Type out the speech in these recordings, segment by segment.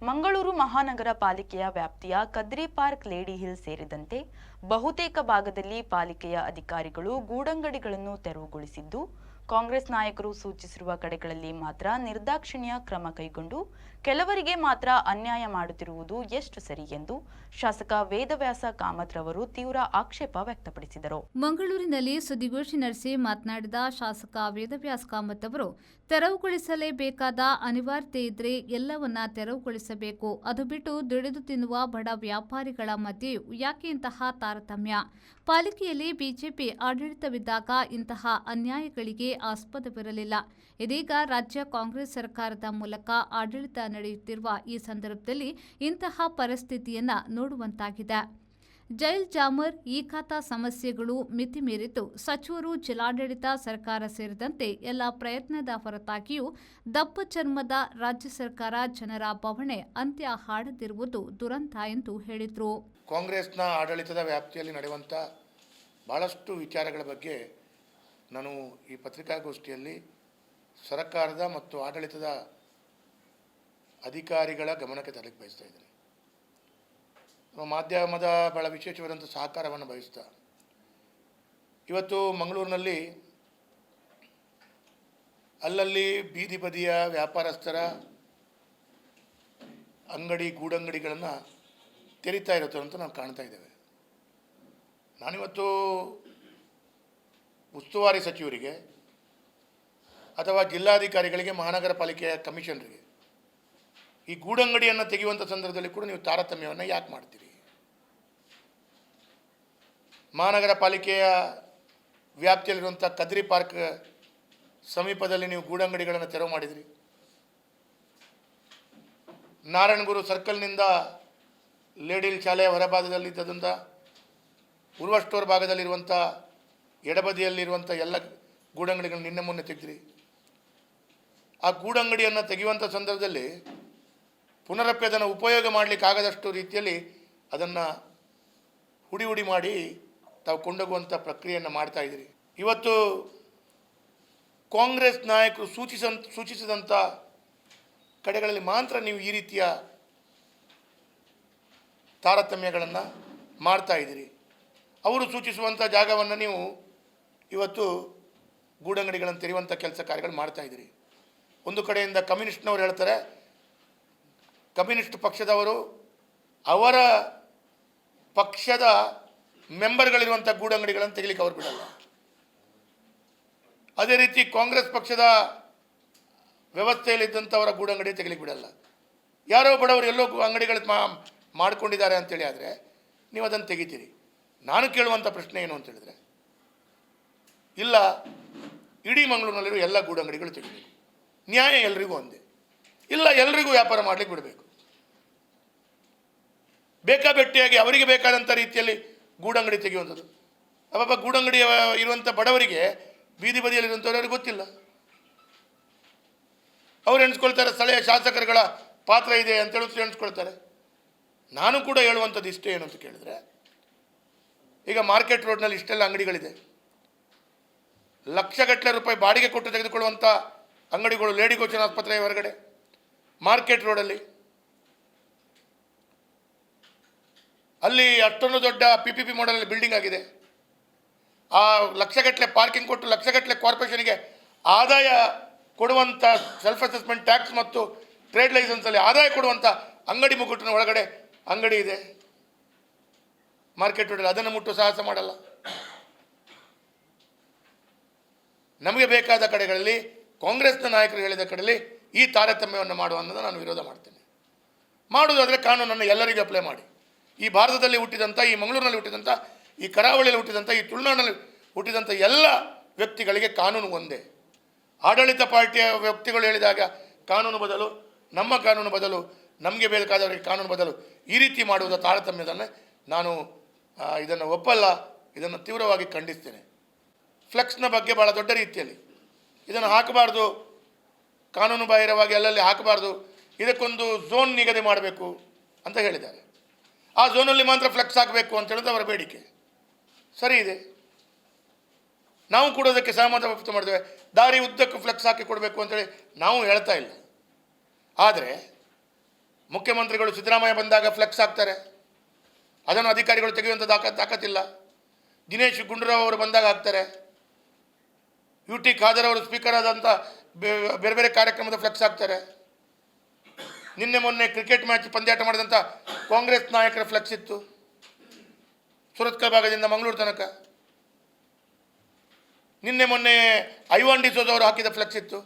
ಮಂಗಳೂರು ಮಹಾನಗರ ಪಾಲಿಕೆಯ ವ್ಯಾಪ್ತಿಯ ಕದ್ರಿ ಪಾರ್ಕ್, ಲೇಡಿ ಹಿಲ್ ಸೇರಿದಂತೆ ಬಹುತೇಕ ಭಾಗದಲ್ಲಿ ಪಾಲಿಕೆಯ ಅಧಿಕಾರಿಗಳು ಗೂಡಂಗಡಿಗಳನ್ನು ತೆರವುಗೊಳಿಸಿದ್ದು, ಕಾಂಗ್ರೆಸ್ ನಾಯಕರು ಸೂಚಿಸಿರುವ ಕಡೆಗಳಲ್ಲಿ ಮಾತ್ರ ನಿರ್ದಾಕ್ಷಿಣ್ಯ ಕ್ರಮ ಕೈಗೊಂಡು ಕೆಲವರಿಗೆ ಮಾತ್ರ ಅನ್ಯಾಯ ಮಾಡುತ್ತಿರುವುದು ಎಷ್ಟು ಸರಿ ಎಂದು ಶಾಸಕ ವೇದವ್ಯಾಸ ಕಾಮತ್ ರವರು ತೀವ್ರ ಆಕ್ಷೇಪ ವ್ಯಕ್ತಪಡಿಸಿದರು. ಮಂಗಳೂರಿನಲ್ಲಿ ಸುದ್ದಿಗೋಷ್ಠಿ ನಡೆಸಿ ಮಾತನಾಡಿದ ಶಾಸಕ ವೇದವ್ಯಾಸ ಕಾಮತ್ ಅವರು, ತೆರವುಗೊಳಿಸಲೇಬೇಕಾದ ಅನಿವಾರ್ಯತೆ ಇದ್ರೆ ಎಲ್ಲವನ್ನ ತೆರವುಗೊಳಿಸಬೇಕು. ಅದು ಬಿಟ್ಟು ದುಡಿದು ತಿನ್ನುವ ಬಡ ವ್ಯಾಪಾರಿಗಳ ಮಧ್ಯೆಯೂ ಯಾಕೆ ಇಂತಹ ತಾರತಮ್ಯ? ಪಾಲಿಕೆಯಲ್ಲಿ ಬಿಜೆಪಿ ಆಡಳಿತವಿದ್ದಾಗ ಇಂತಹ ಅನ್ಯಾಯಗಳಿಗೆ ಆಸ್ಪದವಿರಲಿಲ್ಲ. ಇದೀಗ ರಾಜ್ಯ ಕಾಂಗ್ರೆಸ್ ಸರ್ಕಾರದ ಮೂಲಕ ಆಡಳಿತ ನಡೆಯುತ್ತಿರುವ ಈ ಸಂದರ್ಭದಲ್ಲಿ ಇಂತಹ ಪರಿಸ್ಥಿತಿಯನ್ನ ನೋಡುವಂತಾಗಿದೆ. ಜೈಲ್ ಜಾಮರ್, ಈ ಖಾತಾ ಸಮಸ್ಯೆಗಳು ಮಿತಿ ಮೀರಿದ್ದು, ಸಚಿವರು, ಜಿಲ್ಲಾಡಳಿತ, ಸರ್ಕಾರ ಸೇರಿದಂತೆ ಎಲ್ಲ ಪ್ರಯತ್ನದ ಹೊರತಾಗಿಯೂ ದಪ್ಪ ಚರ್ಮದ ರಾಜ್ಯ ಸರ್ಕಾರ ಜನರ ಬವಣೆ ಅಂತ್ಯ ಹಾಡದಿರುವುದು ದುರಂತ ಎಂದು ಹೇಳಿದರು. ಕಾಂಗ್ರೆಸ್ನ ಆಡಳಿತದ ವ್ಯಾಪ್ತಿಯಲ್ಲಿ ನಡೆಯುವಂಥ ಭಾಳಷ್ಟು ವಿಚಾರಗಳ ಬಗ್ಗೆ ನಾನು ಈ ಪತ್ರಿಕಾಗೋಷ್ಠಿಯಲ್ಲಿ ಸರ್ಕಾರದ ಮತ್ತು ಆಡಳಿತದ ಅಧಿಕಾರಿಗಳ ಗಮನಕ್ಕೆ ತರಲಿಕ್ಕೆ ಬಯಸ್ತಾ ಇದ್ದೇನೆ. ಮಾಧ್ಯಮದ ಭಾಳ ವಿಶೇಷವಾದಂಥ ಸಹಕಾರವನ್ನು ಬಯಸ್ತಾ ಇವತ್ತು ಮಂಗಳೂರಿನಲ್ಲಿ ಅಲ್ಲಲ್ಲಿ ಬೀದಿ ಬದಿಯ ವ್ಯಾಪಾರಸ್ಥರ ಅಂಗಡಿ, ಗೂಡಂಗಡಿಗಳನ್ನು ತೆರೀತಾ ಇರುತ್ತೆ ಅಂತ ನಾವು ಕಾಣ್ತಾ ಇದ್ದೇವೆ. ನಾನಿವತ್ತು ಉಸ್ತುವಾರಿ ಸಚಿವರಿಗೆ ಅಥವಾ ಜಿಲ್ಲಾಧಿಕಾರಿಗಳಿಗೆ, ಮಹಾನಗರ ಪಾಲಿಕೆಯ ಕಮಿಷನರಿಗೆ ಈ ಗೂಡಂಗಡಿಯನ್ನು ತೆಗೆಯುವಂಥ ಸಂದರ್ಭದಲ್ಲಿ ಕೂಡ ನೀವು ತಾರತಮ್ಯವನ್ನು ಯಾಕೆ ಮಾಡ್ತೀರಿ? ಮಹಾನಗರ ಪಾಲಿಕೆಯ ವ್ಯಾಪ್ತಿಯಲ್ಲಿರುವಂಥ ಕದ್ರಿ ಪಾರ್ಕ್ ಸಮೀಪದಲ್ಲಿ ನೀವು ಗೂಡಂಗಡಿಗಳನ್ನು ತೆರವು ಮಾಡಿದಿರಿ. ನಾರಾಯಣಗುರು ಸರ್ಕಲ್ನಿಂದ ಲೇಡಿಲ್ ಶಾಲೆಯ ಹೊರಭಾಗದಲ್ಲಿದ್ದರಿಂದ ಉರ್ವ ಸ್ಟೋರ್ ಭಾಗದಲ್ಲಿರುವಂಥ ಎಡಬದಿಯಲ್ಲಿರುವಂಥ ಎಲ್ಲ ಗೂಡಂಗಡಿಗಳನ್ನು ನಿನ್ನೆ ಮೊನ್ನೆ ತೆಗೆದಿರಿ. ಆ ಗೂಡಂಗಡಿಯನ್ನು ತೆಗೆಯುವಂಥ ಸಂದರ್ಭದಲ್ಲಿ ಪುನರಪ್ಪಿ ಅದನ್ನು ಉಪಯೋಗ ಮಾಡಲಿಕ್ಕಾಗದಷ್ಟು ರೀತಿಯಲ್ಲಿ ಅದನ್ನು ಹುಡಿ ಮಾಡಿ ತಾವು ಕೊಂಡೋಗುವಂಥ ಪ್ರಕ್ರಿಯೆಯನ್ನು ಮಾಡ್ತಾ ಇದ್ದೀರಿ. ಇವತ್ತು ಕಾಂಗ್ರೆಸ್ ನಾಯಕರು ಸೂಚಿಸಿದಂಥ ಕಡೆಗಳಲ್ಲಿ ಮಾತ್ರ ನೀವು ಈ ರೀತಿಯ ತಾರತಮ್ಯಗಳನ್ನು ಮಾಡ್ತಾ ಇದ್ದೀರಿ. ಅವರು ಸೂಚಿಸುವಂಥ ಜಾಗವನ್ನು ನೀವು ಇವತ್ತು ಗೂಡಂಗಡಿಗಳನ್ನು ತೆರೆಯುವಂಥ ಕೆಲಸ ಕಾರ್ಯಗಳು ಮಾಡ್ತಾ ಇದ್ದೀರಿ. ಒಂದು ಕಡೆಯಿಂದ ಕಮ್ಯುನಿಸ್ಟ್ನವರು ಹೇಳ್ತಾರೆ, ಕಮ್ಯುನಿಸ್ಟ್ ಪಕ್ಷದವರು ಅವರ ಪಕ್ಷದ ಮೆಂಬರ್ಗಳಿರುವಂಥ ಗೂಡಂಗಡಿಗಳನ್ನು ತೆಗಿಲಿಕ್ಕೆ ಅವರು ಬಿಡಲ್ಲ. ಅದೇ ರೀತಿ ಕಾಂಗ್ರೆಸ್ ಪಕ್ಷದ ವ್ಯವಸ್ಥೆಯಲ್ಲಿದ್ದಂಥವರ ಗೂಡಂಗಡಿ ತೆಗಿಲಿಕ್ಕೆ ಬಿಡಲ್ಲ. ಯಾರೋ ಬಡವರು ಎಲ್ಲೋ ಅಂಗಡಿಗಳು ಮಾಡ್ಕೊಂಡಿದ್ದಾರೆ ಅಂತೇಳಿ ಆದರೆ ನೀವು ಅದನ್ನು ತೆಗಿತೀರಿ. ನಾನು ಕೇಳುವಂಥ ಪ್ರಶ್ನೆ ಏನು ಅಂತ ಹೇಳಿದರೆ, ಇಲ್ಲ, ಇಡೀ ಮಂಗಳೂರಿನಲ್ಲಿರೋ ಎಲ್ಲ ಗೂಡಂಗಡಿಗಳು ತೆಗಿಬೇಕು, ನ್ಯಾಯ ಎಲ್ರಿಗೂ ಒಂದೇ. ಇಲ್ಲ, ಎಲ್ರಿಗೂ ವ್ಯಾಪಾರ ಮಾಡಲಿಕ್ಕೆ ಬಿಡಬೇಕು. ಬೇಕಾಬೆಟ್ಟಿಯಾಗಿ ಅವರಿಗೆ ಬೇಕಾದಂಥ ರೀತಿಯಲ್ಲಿ ಗೂಡಂಗಡಿ ತೆಗೆಯುವಂಥದ್ದು. ಅಬ್ಬಬ್ಬ, ಗೂಡಂಗಡಿ ಇರುವಂಥ ಬಡವರಿಗೆ, ಬೀದಿ ಬದಿಯಲ್ಲಿರುವಂಥವ್ರು ಅವ್ರಿಗೆ ಗೊತ್ತಿಲ್ಲ. ಅವ್ರು ಎಣಿಸ್ಕೊಳ್ತಾರೆ ಸ್ಥಳೀಯ ಶಾಸಕರುಗಳ ಪಾತ್ರ ಇದೆ ಅಂತೇಳಿ ಎಣಿಸ್ಕೊಳ್ತಾರೆ. ನಾನು ಕೂಡ ಹೇಳುವಂಥದ್ದು ಇಷ್ಟೇ ಏನು ಅಂತ ಕೇಳಿದರೆ, ಈಗ ಮಾರ್ಕೆಟ್ ರೋಡ್ನಲ್ಲಿ ಇಷ್ಟೆಲ್ಲ ಅಂಗಡಿಗಳಿದೆ. ಲಕ್ಷಗಟ್ಟಲೆ ರೂಪಾಯಿ ಬಾಡಿಗೆ ಕೊಟ್ಟು ತೆಗೆದುಕೊಳ್ಳುವಂಥ ಅಂಗಡಿಗಳು ಲೇಡಿ ಗೋಚನ ಆಸ್ಪತ್ರೆಯ ಹೊರಗಡೆ ಮಾರ್ಕೆಟ್ ರೋಡಲ್ಲಿ. ಅಲ್ಲಿ ಅಷ್ಟೊಂದು ದೊಡ್ಡ PPP ಮಾಡೆಲ್ ಬಿಲ್ಡಿಂಗ್ ಆಗಿದೆ. ಆ ಲಕ್ಷಗಟ್ಟಲೆ ಪಾರ್ಕಿಂಗ್ ಕೊಟ್ಟು ಲಕ್ಷಗಟ್ಟಲೆ ಕಾರ್ಪೊರೇಷನ್ಗೆ ಆದಾಯ ಕೊಡುವಂಥ ಸೆಲ್ಫ್ ಅಸೆಸ್ಮೆಂಟ್ ಟ್ಯಾಕ್ಸ್ ಮತ್ತು ಟ್ರೇಡ್ ಲೈಸೆನ್ಸಲ್ಲಿ ಆದಾಯ ಕೊಡುವಂಥ ಅಂಗಡಿ ಮುಗ್ಗಟ್ಟಿನ ಒಳಗಡೆ ಅಂಗಡಿ ಇದೆ ಮಾರ್ಕೆಟ್ ರೋಡಲ್ಲಿ. ಅದನ್ನು ಮುಟ್ಟು ಸಾಹಸ ಮಾಡಲ್ಲ. ನಮಗೆ ಬೇಕಾದ ಕಡೆಗಳಲ್ಲಿ, ಕಾಂಗ್ರೆಸ್ನ ನಾಯಕರು ಹೇಳಿದ ಕಡೆಯಲ್ಲಿ ಈ ತಾರತಮ್ಯವನ್ನು ಮಾಡುವ ಅನ್ನೋದನ್ನು ನಾನು ವಿರೋಧ ಮಾಡ್ತೇನೆ. ಮಾಡುವುದಾದರೆ ಕಾನೂನನ್ನು ಎಲ್ಲರಿಗೂ ಅಪ್ಲೈ ಮಾಡಿ. ಈ ಭಾರತದಲ್ಲಿ ಹುಟ್ಟಿದಂಥ, ಈ ಮಂಗಳೂರಿನಲ್ಲಿ ಹುಟ್ಟಿದಂಥ, ಈ ಕರಾವಳಿಯಲ್ಲಿ ಹುಟ್ಟಿದಂಥ, ಈ ತುಳುನಾಡಿನಲ್ಲಿ ಹುಟ್ಟಿದಂಥ ಎಲ್ಲ ವ್ಯಕ್ತಿಗಳಿಗೆ ಕಾನೂನು ಒಂದೇ. ಆಡಳಿತ ಪಾರ್ಟಿಯ ವ್ಯಕ್ತಿಗಳು ಹೇಳಿದಾಗ ಕಾನೂನು ಬದಲು, ನಮ್ಮ ಕಾನೂನು ಬದಲು, ನಮಗೆ ಬೇಕಾದವರಿಗೆ ಕಾನೂನು ಬದಲು, ಈ ರೀತಿ ಮಾಡುವುದ ತಾರತಮ್ಯದನ್ನು ನಾನು ಇದನ್ನು ಒಪ್ಪಲ್ಲ. ಇದನ್ನು ತೀವ್ರವಾಗಿ ಖಂಡಿಸ್ತೇನೆ. ಫ್ಲೆಕ್ಸ್ನ ಬಗ್ಗೆ ಭಾಳ ದೊಡ್ಡ ರೀತಿಯಲ್ಲಿ ಇದನ್ನು ಹಾಕಬಾರ್ದು, ಕಾನೂನು ಬಾಹಿರವಾಗಿ ಅಲ್ಲಲ್ಲಿ ಹಾಕಬಾರ್ದು, ಇದಕ್ಕೊಂದು ಝೋನ್ ನಿಗದಿ ಮಾಡಬೇಕು ಅಂತ ಹೇಳಿದ್ದಾರೆ. ಆ ಝೋನಲ್ಲಿ ಮಾತ್ರ ಫ್ಲೆಕ್ಸ್ ಹಾಕಬೇಕು ಅಂತ ಹೇಳೋದು ಅವರ ಬೇಡಿಕೆ. ಸರಿ ಇದೆ, ನಾವು ಕೂಡ ಅದಕ್ಕೆ ಸಹಮತ ವ್ಯಕ್ತ ಮಾಡಿದ್ದೇವೆ. ದಾರಿ ಉದ್ದಕ್ಕೂ ಫ್ಲೆಕ್ಸ್ ಹಾಕಿ ಕೊಡಬೇಕು ಅಂತೇಳಿ ನಾವು ಹೇಳ್ತಾ ಇಲ್ಲ. ಆದರೆ ಮುಖ್ಯಮಂತ್ರಿಗಳು ಸಿದ್ದರಾಮಯ್ಯ ಬಂದಾಗ ಫ್ಲೆಕ್ಸ್ ಹಾಕ್ತಾರೆ, ಅದನ್ನು ಅಧಿಕಾರಿಗಳು ತೆಗೆಯುವಂಥ ತಾಕತ್ತಿಲ್ಲ. ದಿನೇಶ್ ಗುಂಡೂರಾವ್ ಅವರು ಬಂದಾಗ ಹಾಕ್ತಾರೆ. ಯು ಟಿ ಖಾದರ್ ಅವರು ಸ್ಪೀಕರ್ ಆದಂಥ ಬೇರೆ ಬೇರೆ ಕಾರ್ಯಕ್ರಮದ ಫ್ಲೆಕ್ಸ್ ಹಾಕ್ತಾರೆ. ನಿನ್ನೆ ಮೊನ್ನೆ ಕ್ರಿಕೆಟ್ ಮ್ಯಾಚ್ ಪಂದ್ಯಾಟ ಮಾಡಿದಂಥ ಕಾಂಗ್ರೆಸ್ ನಾಯಕರ ಫ್ಲೆಕ್ಸ್ ಇತ್ತು, ಸುರತ್ಕಲ್ ಭಾಗದಿಂದ ಮಂಗಳೂರು ತನಕ. ನಿನ್ನೆ ಮೊನ್ನೆ ಐವಾನ್ ಡಿಸೋಜ್ ಅವರು ಹಾಕಿದ ಫ್ಲೆಕ್ಸ್ ಇತ್ತು.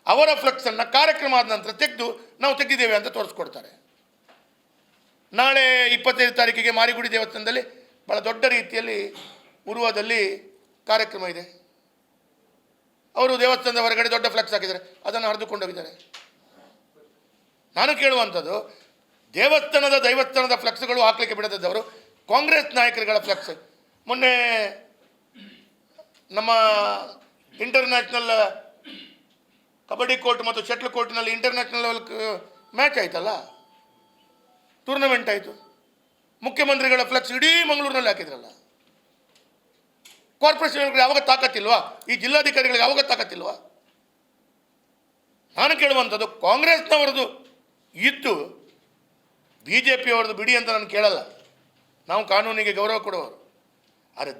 ಅವರ ಫ್ಲೆಕ್ಸನ್ನು ಕಾರ್ಯಕ್ರಮ ಆದ ನಂತರ ತೆಗೆದು ನಾವು ತೆಗೆದಿದ್ದೇವೆ ಅಂತ ತೋರಿಸ್ಕೊಡ್ತಾರೆ. ನಾಳೆ 25 ತಾರೀಕಿಗೆ ಮಾರಿಗುಡಿ ದೇವಸ್ಥಾನದಲ್ಲಿ ಭಾಳ ದೊಡ್ಡ ರೀತಿಯಲ್ಲಿ ಉರುವದಲ್ಲಿ ಕಾರ್ಯಕ್ರಮ ಇದೆ. ಅವರು ದೇವಸ್ಥಾನದ ಹೊರಗಡೆ ದೊಡ್ಡ ಫ್ಲೆಕ್ಸ್ ಹಾಕಿದ್ದಾರೆ, ಅದನ್ನು ಹರಿದುಕೊಂಡೋಗಿದ್ದಾರೆ. ನಾನು ಕೇಳುವಂಥದ್ದು, ದೈವಸ್ಥಾನದ ಫ್ಲೆಕ್ಸ್ಗಳು ಹಾಕಲಿಕ್ಕೆ ಬಿಡದವರು ಕಾಂಗ್ರೆಸ್ ನಾಯಕರುಗಳ ಫ್ಲೆಕ್ಸ್. ಮೊನ್ನೆ ನಮ್ಮ ಇಂಟರ್ನ್ಯಾಷನಲ್ ಕಬಡ್ಡಿ ಕೋರ್ಟ್ ಮತ್ತು ಶಟ್ಲ್ ಕೋರ್ಟ್ನಲ್ಲಿ ಇಂಟರ್ನ್ಯಾಷನಲ್ ಲೆವೆಲ್ ಮ್ಯಾಚ್ ಆಯ್ತಲ್ಲ, ಟೂರ್ನಮೆಂಟ್ ಆಯಿತು. ಮುಖ್ಯಮಂತ್ರಿಗಳ ಫ್ಲೆಕ್ಸ್ ಇಡೀ ಮಂಗಳೂರಿನಲ್ಲಿ ಹಾಕಿದ್ರಲ್ಲ. ಕಾರ್ಪೊರೇಷನ್ಗಳಿಗೆ ಯಾವಾಗ ತಾಕತ್ತಿಲ್ವಾ? ಈ ಜಿಲ್ಲಾಧಿಕಾರಿಗಳಿಗೆ ಯಾವಾಗ ತಾಕತ್ತಿಲ್ವಾ? ನಾನು ಕೇಳುವಂಥದ್ದು, ಕಾಂಗ್ರೆಸ್ನವರದು ಇದ್ದು ಬಿ ಜೆ ಪಿಯವರದು ಬಿಡಿ ಅಂತ ನಾನು ಕೇಳಲ್ಲ. ನಾವು ಕಾನೂನಿಗೆ ಗೌರವ ಕೊಡುವವರು. ಆದರೆ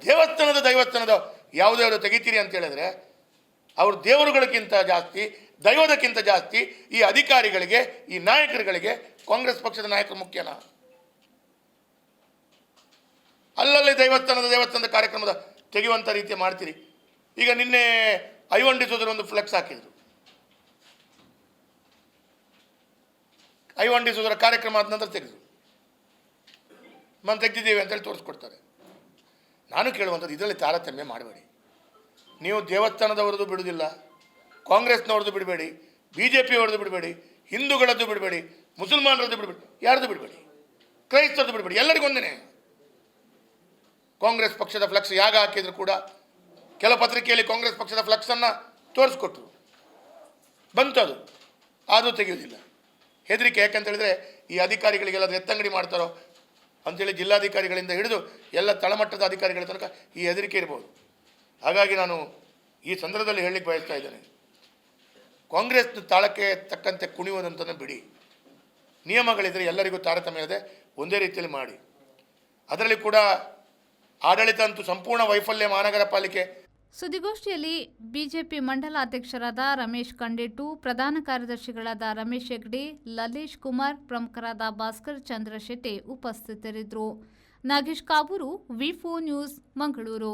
ದೈವಸ್ಥಾನದ ಯಾವುದ್ಯಾವುದು ತೆಗಿತೀರಿ ಅಂತ ಹೇಳಿದ್ರೆ, ಅವರು ದೇವರುಗಳಿಗಿಂತ ಜಾಸ್ತಿ, ದೈವದಕ್ಕಿಂತ ಜಾಸ್ತಿ ಈ ಅಧಿಕಾರಿಗಳಿಗೆ, ಈ ನಾಯಕರುಗಳಿಗೆ ಕಾಂಗ್ರೆಸ್ ಪಕ್ಷದ ನಾಯಕರು ಮುಖ್ಯನಾ? ಅಲ್ಲಲ್ಲಿ ದೇವಸ್ಥಾನದ ಕಾರ್ಯಕ್ರಮದ ತೆಗೆಯುವಂಥ ರೀತಿ ಮಾಡ್ತೀರಿ. ಈಗ ನಿನ್ನೆ ಐವಾನ್ ಡಿಸೋಜರ್ ಒಂದು ಫ್ಲೆಕ್ಸ್ ಹಾಕಿದರು. ಐವಾನ್ ಡಿಸೋಜರ ಕಾರ್ಯಕ್ರಮ ಆದ ನಂತರ ತೆಗೆದು ನಾನು ತೆಗೆದಿದ್ದೇವೆ ಅಂತೇಳಿ ತೋರಿಸ್ಕೊಡ್ತಾರೆ. ನಾನು ಕೇಳುವಂಥದ್ದು, ಇದರಲ್ಲಿ ತಾರತಮ್ಯ ಮಾಡಬೇಡಿ. ನೀವು ದೇವಸ್ಥಾನದವರದ್ದು ಬಿಡುವುದಿಲ್ಲ, ಕಾಂಗ್ರೆಸ್ನವ್ರದ್ದು ಬಿಡಬೇಡಿ, ಬಿ ಜೆ ಪಿಯವ್ರದ್ದು ಬಿಡಬೇಡಿ, ಹಿಂದೂಗಳದ್ದು ಬಿಡಬೇಡಿ, ಮುಸಲ್ಮಾನರದ್ದು ಬಿಡಬೇಡಿ, ಯಾರ್ದು ಬಿಡಬೇಡಿ, ಕ್ರೈಸ್ತರದ್ದು ಬಿಡಬೇಡಿ, ಎಲ್ಲರಿಗೂ ಒಂದೇ. ಕಾಂಗ್ರೆಸ್ ಪಕ್ಷದ ಫ್ಲೆಕ್ಸ್ ಯಾಗ ಹಾಕಿದ್ರು ಕೂಡ ಕೆಲವು ಪತ್ರಿಕೆಯಲ್ಲಿ ಕಾಂಗ್ರೆಸ್ ಪಕ್ಷದ ಫ್ಲೆಕ್ಸನ್ನು ತೋರಿಸ್ಕೊಟ್ರು, ಬಂತು, ಅದು ತೆಗೆಯುವುದಿಲ್ಲ. ಹೆದರಿಕೆ. ಯಾಕಂತೇಳಿದರೆ ಈ ಅಧಿಕಾರಿಗಳಿಗೆಲ್ಲ ಎತ್ತಂಗಡಿ ಮಾಡ್ತಾರೋ ಅಂಥೇಳಿ ಜಿಲ್ಲಾಧಿಕಾರಿಗಳಿಂದ ಹಿಡಿದು ಎಲ್ಲ ತಳಮಟ್ಟದ ಅಧಿಕಾರಿಗಳ ತನಕ ಈ ಹೆದರಿಕೆ ಇರ್ಬೋದು. ಹಾಗಾಗಿ ನಾನು ಈ ಸಂದರ್ಭದಲ್ಲಿ ಹೇಳಲಿಕ್ಕೆ ಬಯಸ್ತಾ ಇದ್ದೇನೆ, ಕಾಂಗ್ರೆಸ್ನ ತಾಳಕ್ಕೆ ತಕ್ಕಂತೆ ಕುಣಿಯುವುದಂತಲೇ ಬಿಡಿ. ನಿಯಮಗಳಿದ್ದರೆ ಎಲ್ಲರಿಗೂ ತಾರತಮ್ಯ ಇದೆ, ಒಂದೇ ರೀತಿಯಲ್ಲಿ ಮಾಡಿ. ಅದರಲ್ಲಿ ಕೂಡ ಆಡಳಿತ ಅಂತೂ ಸಂಪೂರ್ಣ ವೈಫಲ್ಯ ಮಹಾನಗರ ಪಾಲಿಕೆ. ಸುದ್ದಿಗೋಷ್ಠಿಯಲ್ಲಿ ಬಿಜೆಪಿ ಮಂಡಲಾಧ್ಯಕ್ಷರಾದ ರಮೇಶ್ ಕಂಡೆಟ್ಟು, ಪ್ರಧಾನ ಕಾರ್ಯದರ್ಶಿಗಳಾದ ರಮೇಶ್ ಹೆಗ್ಡೆ, ಲಲೇಶ್ ಕುಮಾರ್, ಪ್ರಮುಖರಾದ ಭಾಸ್ಕರ್ ಚಂದ್ರ ಶೆಟ್ಟಿ ಉಪಸ್ಥಿತರಿದ್ದರು. ನಾಗೇಶ್ ಕಾಬೂರು, ವಿ4 ನ್ಯೂಸ್, ಮಂಗಳೂರು.